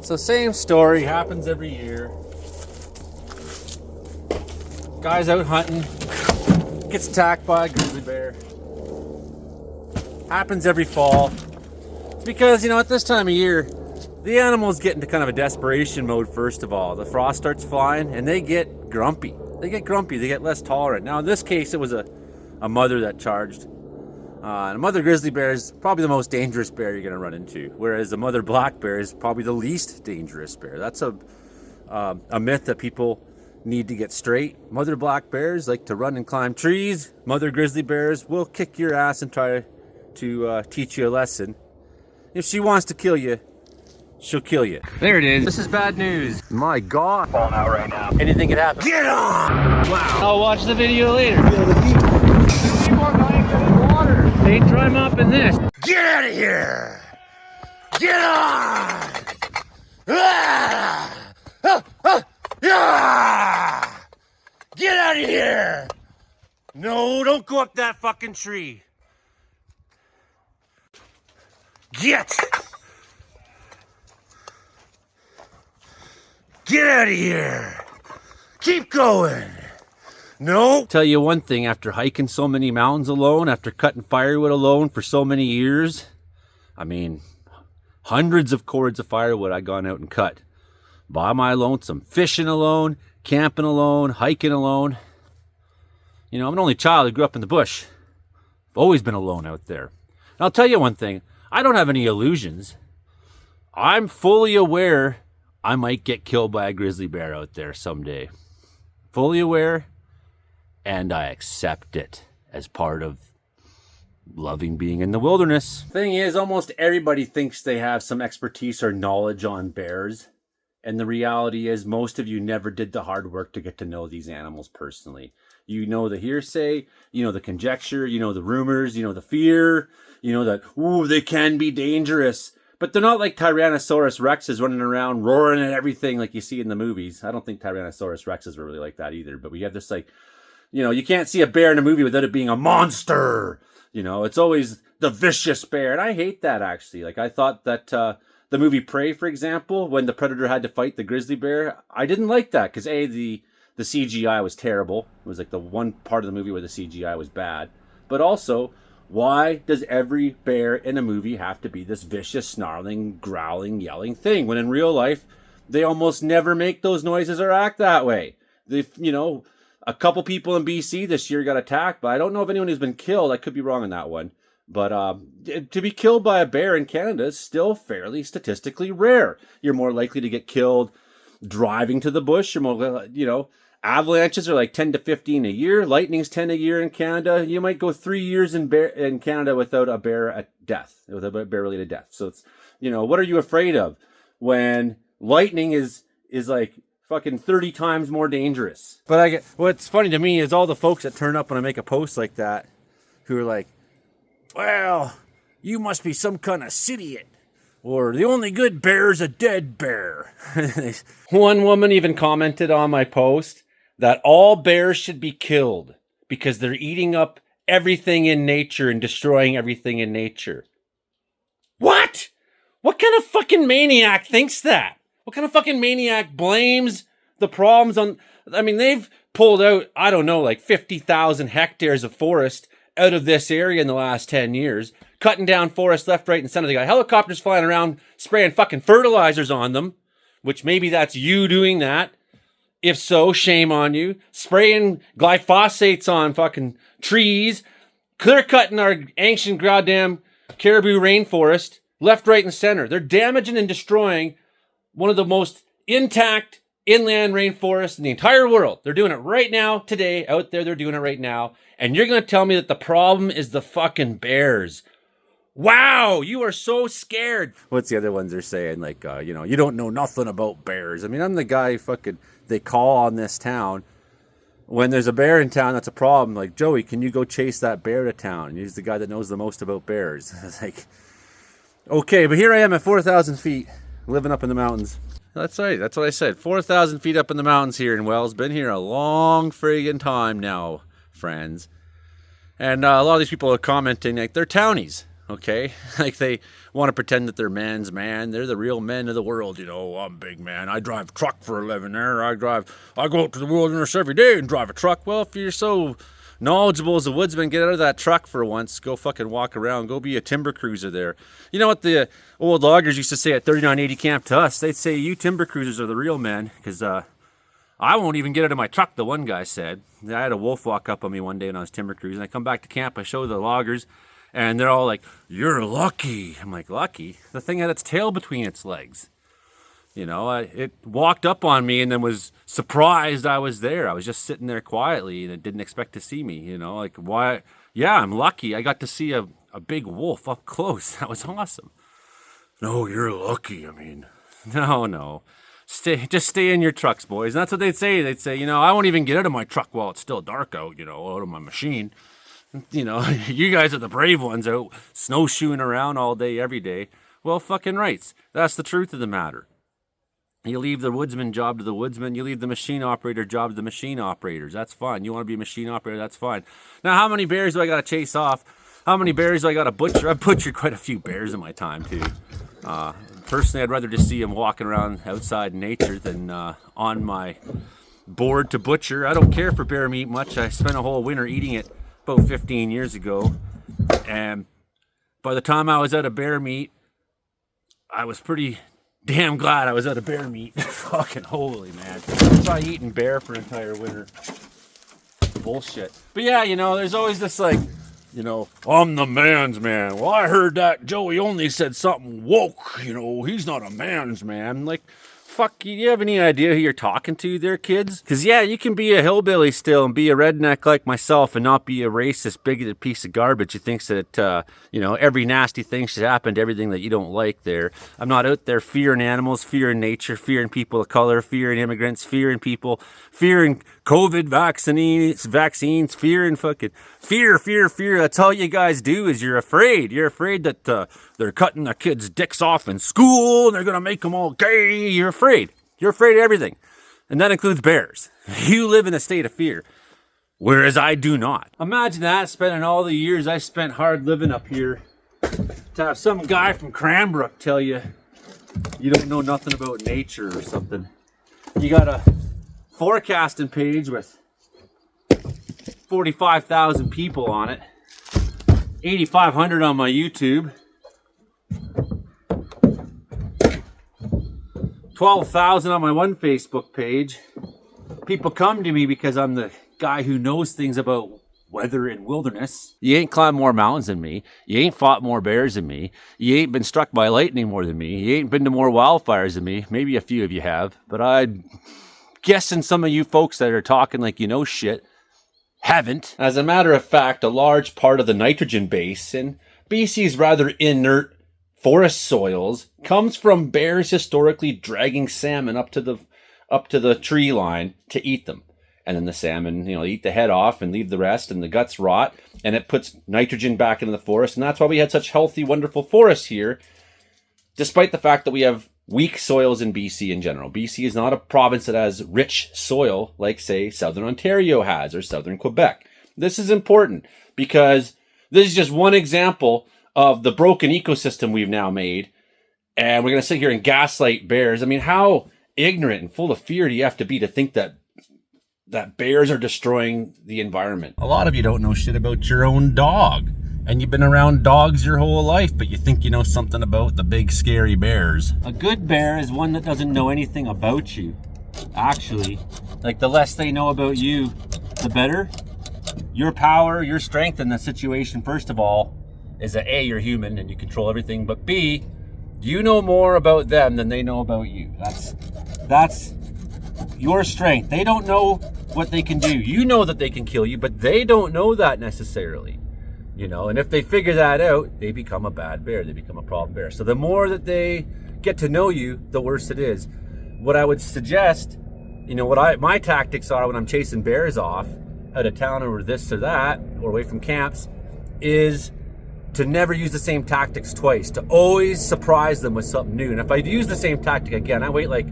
So same story, happens every year. Guy's out hunting, gets attacked by a grizzly bear. Happens every fall. It's because, you know, at this time of year, the animals get into kind of a desperation mode first of all. The frost starts flying and they get grumpy. They get less tolerant. Now in this case, it was a mother that charged. A mother grizzly bear is probably the most dangerous bear you're going to run into, whereas a mother black bear is probably the least dangerous bear. That's a myth that people need to get straight. Mother black bears like to run and climb trees. Mother grizzly bears will kick your ass and try to teach you a lesson. If she wants to kill you, she'll kill you. There it is. This is bad news. My God. Falling out right now. Anything could happen. Get on! Wow. I'll watch the video later. They try mopping this. Get out of here! Get on! Ah! Ah! Ah! Ah! Get out of here! No, don't go up that fucking tree. Get out of here! Keep going! No. Tell you one thing, after hiking so many mountains alone, after cutting firewood alone for so many years, I mean, hundreds of cords of firewood I gone out and cut. By my lonesome, fishing alone, camping alone, hiking alone. You know, I'm an only child who grew up in the bush. I've always been alone out there. And I'll tell you one thing, I don't have any illusions. I'm fully aware I might get killed by a grizzly bear out there someday. Fully aware. And I accept it as part of loving being in the wilderness. Thing is, almost everybody thinks they have some expertise or knowledge on bears. And the reality is, most of you never did the hard work to get to know these animals personally. You know the hearsay, you know the conjecture, you know the rumors, you know the fear, you know that, ooh, they can be dangerous. But they're not like Tyrannosaurus Rexes running around roaring at everything like you see in the movies. I don't think Tyrannosaurus Rexes were really like that either. But we have this like, you know, you can't see a bear in a movie without it being a monster. You know, it's always the vicious bear. And I hate that, actually. Like, I thought that the movie Prey, for example, when the predator had to fight the grizzly bear, I didn't like that. Because, A, the CGI was terrible. It was like the one part of the movie where the CGI was bad. But also, why does every bear in a movie have to be this vicious, snarling, growling, yelling thing? When in real life, they almost never make those noises or act that way. They, you know... A couple people in BC this year got attacked, but I don't know if anyone has been killed. I could be wrong on that one. But to be killed by a bear in Canada is still fairly statistically rare. You're more likely to get killed driving to the bush. You're more, you know, avalanches are like 10 to 15 a year. Lightning's 10 a year in Canada. You might go 3 years in Canada without a bear at death, without a bear-related death. So it's, you know, what are you afraid of when lightning is like fucking 30 times more dangerous? But what's funny to me is all the folks that turn up when I make a post like that who are like, well, you must be some kind of citiot, or the only good bear's a dead bear. One woman even commented on my post that all bears should be killed because they're eating up everything in nature and destroying everything in nature. What? What kind of fucking maniac thinks that? What kind of fucking maniac blames the problems on... I mean, they've pulled out, I don't know, like 50,000 hectares of forest out of this area in the last 10 years. Cutting down forest left, right, and center. They got helicopters flying around spraying fucking fertilizers on them. Which maybe that's you doing that. If so, shame on you. Spraying glyphosates on fucking trees. Clear-cutting our ancient goddamn caribou rainforest. Left, right, and center. They're damaging and destroying one of the most intact inland rainforests in the entire world. They're doing it right now, today, out there. They're doing it right now. And you're going to tell me that the problem is the fucking bears. Wow, you are so scared. What's the other ones they're saying? Like, you know, you don't know nothing about bears. I mean, I'm the guy fucking they call on this town. When there's a bear in town, that's a problem. Like, Joey, can you go chase that bear to town? And he's the guy that knows the most about bears. It's like, okay, but here I am at 4,000 feet. Living up in the mountains. That's right. That's what I said. 4,000 feet up in the mountains here in Wells. Been here a long friggin' time now, friends. And a lot of these people are commenting like they're townies. okay? Like they want to pretend that they're man's man. They're the real men of the world, you know. I'm a big man. I drive a truck for a living there. I go out to the wilderness every day and drive a truck. Well, if you're so knowledgeable as a woodsman, get out of that truck for once. Go fucking walk around. Go be a timber cruiser there. You know what the old loggers used to say at 3980 camp to us? They'd say, you timber cruisers are the real men, because I won't even get out of my truck, the one guy said. I had a wolf walk up on me one day when I was timber cruising. I come back to camp, I show the loggers, and they're all like, you're lucky. I'm like, lucky? The thing had its tail between its legs. You know, it walked up on me and then was surprised I was there. I was just sitting there quietly and it didn't expect to see me, you know. Like, why? Yeah, I'm lucky. I got to see a big wolf up close. That was awesome. No, you're lucky. I mean, no. Just stay in your trucks, boys. And that's what they'd say. They'd say, you know, I won't even get out of my truck while it's still dark out, you know, out of my machine. You know, you guys are the brave ones out snowshoeing around all day, every day. Well, fucking rights. That's the truth of the matter. You leave the woodsman job to the woodsman. You leave the machine operator job to the machine operators. That's fine. You want to be a machine operator? That's fine. Now, how many bears do I got to chase off? How many bears do I got to butcher? I've butchered quite a few bears in my time, too. Personally, I'd rather just see them walking around outside in nature than on my board to butcher. I don't care for bear meat much. I spent a whole winter eating it about 15 years ago. And by the time I was out of bear meat, I was pretty damn glad I was out of bear meat. Fucking holy, man. Try eating bear for an entire winter. Bullshit. But yeah, you know, there's always this like, you know, I'm the man's man. Well, I heard that Joey only said something woke. You know, he's not a man's man. Like, fuck, you have any idea who you're talking to there, kids? Because, yeah, you can be a hillbilly still and be a redneck like myself and not be a racist, bigoted piece of garbage who thinks that, you know, every nasty thing should happen to everything that you don't like there. I'm not out there fearing animals, fearing nature, fearing people of color, fearing immigrants, fearing people, fearing COVID vaccines, fearing fucking fear. That's all you guys do is you're afraid. You're afraid that they're cutting their kids' dicks off in school and they're going to make them all gay. You're afraid. You're afraid of everything. And that includes bears. You live in a state of fear, whereas I do not. Imagine that, spending all the years I spent hard living up here, to have some guy from Cranbrook tell you you don't know nothing about nature or something. You got a forecasting page with 45,000 people on it, 8,500 on my YouTube, 12,000 on my one Facebook page. People come to me because I'm the guy who knows things about weather and wilderness. You ain't climbed more mountains than me. You ain't fought more bears than me. You ain't been struck by lightning more than me. You ain't been to more wildfires than me. Maybe a few of you have, but I'm guessing some of you folks that are talking like you know shit haven't. As a matter of fact, a large part of the nitrogen base in BC's rather inert forest soils comes from bears historically dragging salmon up to the tree line to eat them. And then the salmon, you know, eat the head off and leave the rest, and the guts rot, and it puts nitrogen back into the forest. And that's why we had such healthy, wonderful forests here, despite the fact that we have weak soils in BC in general. BC is not a province that has rich soil like, say, Southern Ontario has or Southern Quebec. This is important because this is just one example of the broken ecosystem we've now made. And we're going to sit here and gaslight bears. I mean, how ignorant and full of fear do you have to be to think that bears are destroying the environment? A lot of you don't know shit about your own dog. And you've been around dogs your whole life, but you think you know something about the big scary bears. A good bear is one that doesn't know anything about you. Actually, like the less they know about you, the better. Your power, your strength in the situation, first of all, is that A, you're human and you control everything, but B, you know more about them than they know about you. That's your strength. They don't know what they can do. You know that they can kill you, but they don't know that necessarily. You know, and if they figure that out, they become a bad bear. They become a problem bear. So the more that they get to know you, the worse it is. What I would suggest, you know, my tactics are when I'm chasing bears off out of town or this or that, or away from camps, is to never use the same tactics twice, to always surprise them with something new. And if I use the same tactic again, I wait like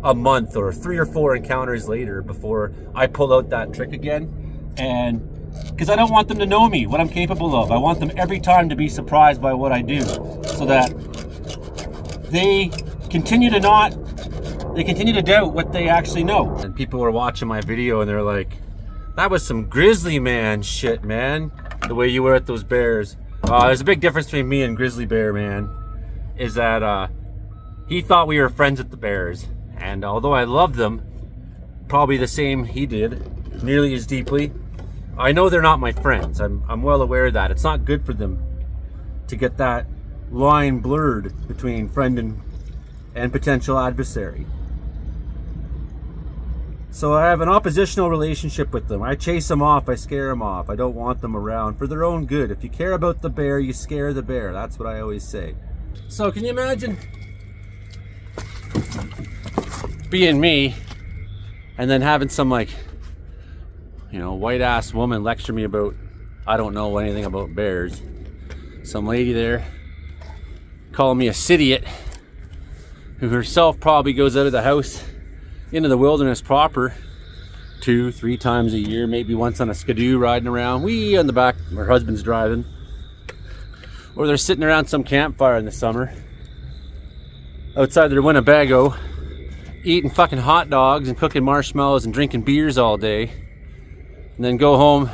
a month or 3 or 4 encounters later before I pull out that trick again. And Because I don't want them to know me, what I'm capable of. I want them every time to be surprised by what I do, so that they continue to doubt what they actually know. And people were watching my video and they're like, that was some grizzly man shit, man. The way you were at those bears. There's a big difference between me and Grizzly Bear, man. Is that he thought we were friends at the bears. And although I loved them, probably the same he did, nearly as deeply, I know they're not my friends. I'm well aware of that. It's not good for them to get that line blurred between friend and potential adversary. So I have an oppositional relationship with them. I chase them off, I scare them off. I don't want them around for their own good. If you care about the bear, you scare the bear. That's what I always say. So can you imagine being me and then having some white ass woman lecture me about, I don't know anything about bears. Some lady there calling me a citiot, who herself probably goes out of the house into the wilderness proper 2-3 times a year, maybe once on a skidoo riding around, wee on the back, her husband's driving, or they're sitting around some campfire in the summer outside their Winnebago eating fucking hot dogs and cooking marshmallows and drinking beers all day, and then go home,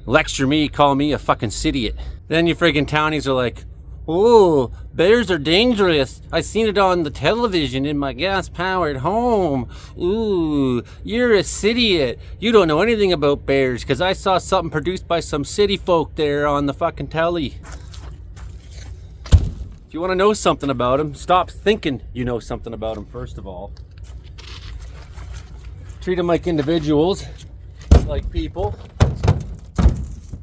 lecture me, call me a fucking citiot. Then you friggin' townies are like, oh, bears are dangerous. I seen it on the television in my gas-powered home. Ooh, you're a citiot. You don't know anything about bears because I saw something produced by some city folk there on the fucking telly. If you want to know something about them, stop thinking you know something about them, first of all. Treat them like individuals, like people.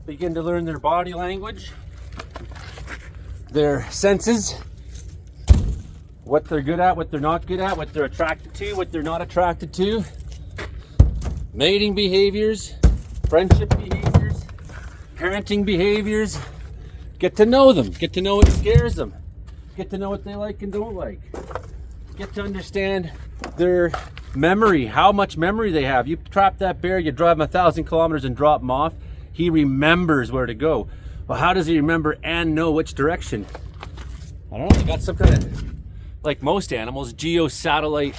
Begin to learn their body language, their senses, what they're good at, what they're not good at, what they're attracted to, what they're not attracted to, mating behaviors, friendship behaviors, parenting behaviors. Get to know them, get to know what scares them, get to know what they like and don't like, get to understand their memory, how much memory they have. You trap that bear, you drive him 1,000 kilometers and drop him off, he remembers where to go. Well, how does he remember and know which direction? I don't know, they got some kind of, like most animals, geo-satellite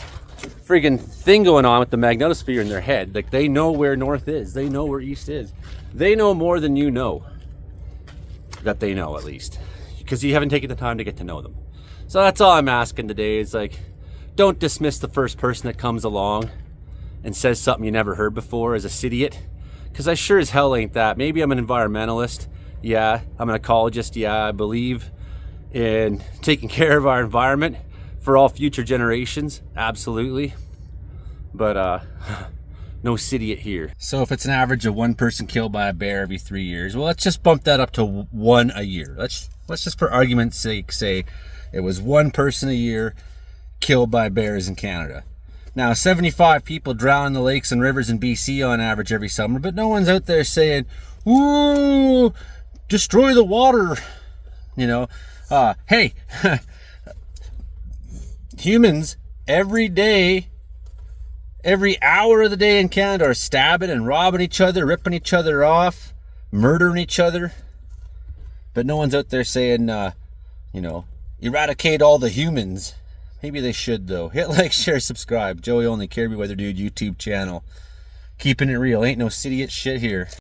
friggin' thing going on with the magnetosphere in their head. Like, they know where north is, they know where east is. They know more than you know. That they know, at least. Because you haven't taken the time to get to know them. So that's all I'm asking today is, like, don't dismiss the first person that comes along and says something you never heard before as a citiot. Because I sure as hell ain't that. Maybe I'm an environmentalist. Yeah, I'm an ecologist. Yeah, I believe in taking care of our environment for all future generations. Absolutely. But no citiot here. So if it's an average of one person killed by a bear every 3 years, well, let's just bump that up to one a year. Let's just for argument's sake say it was one person a year killed by bears in Canada. Now, 75 people drown in the lakes and rivers in BC on average every summer, but no one's out there saying, ooh, destroy the water. You know, hey, humans every day, every hour of the day in Canada are stabbing and robbing each other, ripping each other off, murdering each other. But no one's out there saying, eradicate all the humans. Maybe they should, though. Hit like, share, subscribe. Joey Only, Caribou Weather Dude YouTube channel. Keeping it real. Ain't no citiot shit here.